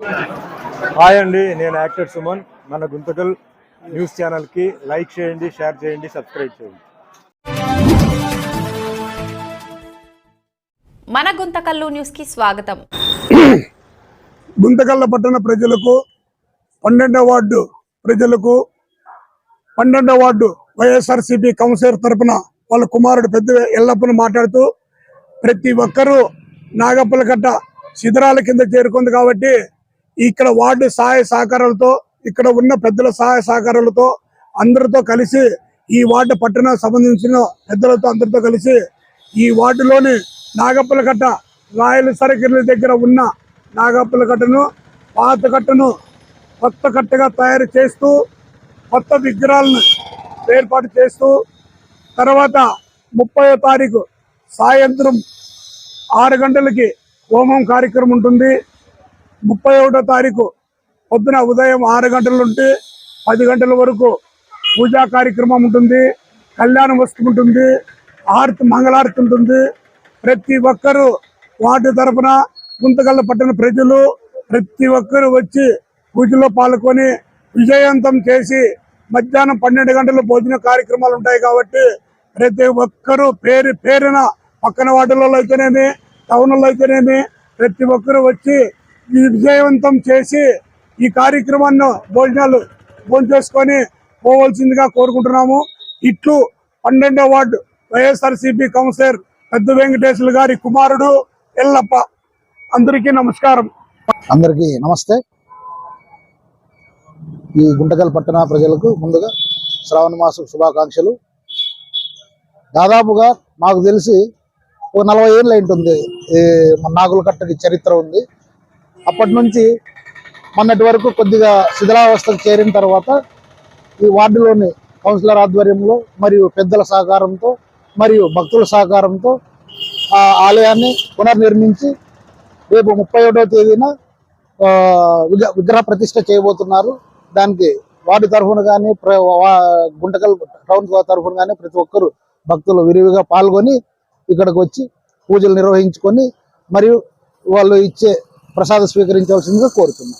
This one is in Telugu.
హాయ్ అండి, నేను యాక్టర్ సుమన్. మన గుంతకల్ న్యూస్ ఛానల్కి లైక్ చేయండి, షేర్ చేయండి, సబ్స్క్రైబ్ చేయండి. మన గుంతకల్లు న్యూస్కి స్వాగతం. గుంతకల్ల పట్టణ ప్రజలకు 12వ వార్డు ప్రజలకు 12వ వార్డు వైఎస్ఆర్సీపీ కౌన్సిలర్ తరపున వాళ్ళ కుమారుడు పెద్ద ఎల్లప్పని మాట్లాడుతూ ప్రతి ఒక్కరూ నాగప్పలకట్ట శిథిరాల కింద చేరుకుంది కాబట్టి ఇక్కడ వార్డు సహాయ సహకారాలతో ఇక్కడ ఉన్న పెద్దల సహాయ సహకారాలతో అందరితో కలిసి ఈ వార్డు పట్టణ సంబంధించిన పెద్దలతో అందరితో కలిసి ఈ వార్డులోని నాగప్పలకట్ట రాయల సర్కిల్ దగ్గర ఉన్న నాగప్పలకట్టను పాత కట్టను కొత్త కట్టగా తయారు చేస్తూ కొత్త విగ్రహాలను ఏర్పాటు చేస్తూ తర్వాత 30వ తారీఖు సాయంత్రం 6 గంటలకి హోమం కార్యక్రమం ఉంటుంది. 31వ తారీఖు పొద్దున ఉదయం 6 గంటల నుండి 10 గంటల వరకు పూజా కార్యక్రమం ఉంటుంది. కళ్యాణం వస్తుంటుంది, హారతి మంగళారతి ఉంటుంది. ప్రతి ఒక్కరూ వార్డు తరపున గుంతకల్ల పట్టణ ప్రజలు ప్రతి ఒక్కరూ వచ్చి పూజలో పాల్గొని విజయవంతం చేసి మధ్యాహ్నం 12 గంటల భోజన కార్యక్రమాలు ఉంటాయి కాబట్టి ప్రతి ఒక్కరూ పేరున పక్కన వార్డులలో అయితేనేమి టౌన్లో అయితేనేమి ప్రతి ఒక్కరూ వచ్చి ఈ విజయవంతం చేసి ఈ కార్యక్రమాన్ని భోజనం చేసుకొని పోవలసిందిగా కోరుకుంటున్నాము. ఇట్లు 12వ వార్డు వైఎస్ఆర్సీపీ కౌన్సిలర్ పెద్ద వెంకటేశ్వర గారి కుమారుడు ఎల్లప్ప. అందరికీ నమస్కారం. అందరికీ నమస్తే. ఈ గుంటకల్ పట్టణ ప్రజలకు ముందుగా శ్రావణ మాస శుభాకాంక్షలు. దాదాపుగా మాకు తెలిసి ఒక 40 ఏళ్ళు అయింటుంది మన నాగులకట్టకి చరిత్ర ఉంది. అప్పటి నుంచి మొన్నటి వరకు కొద్దిగా శిథిలావస్థకు చేరిన తర్వాత ఈ వార్డులోని కౌన్సిలర్ ఆధ్వర్యంలో మరియు పెద్దల సహకారంతో మరియు భక్తుల సహకారంతో ఆ ఆలయాన్ని పునర్నిర్మించి రేపు 31వ తేదీన విగ్రహ ప్రతిష్ఠ చేయబోతున్నారు. దానికి వార్డు తరఫున కానీ గుంటకల్ టౌన్ తరఫున కానీ ప్రతి ఒక్కరు భక్తులు విరివిగా పాల్గొని ఇక్కడికి వచ్చి పూజలు నిర్వహించుకొని మరియు వాళ్ళు ఇచ్చే ప్రసాదం స్వీకరించవలసిందిగా కోరుతున్నాం.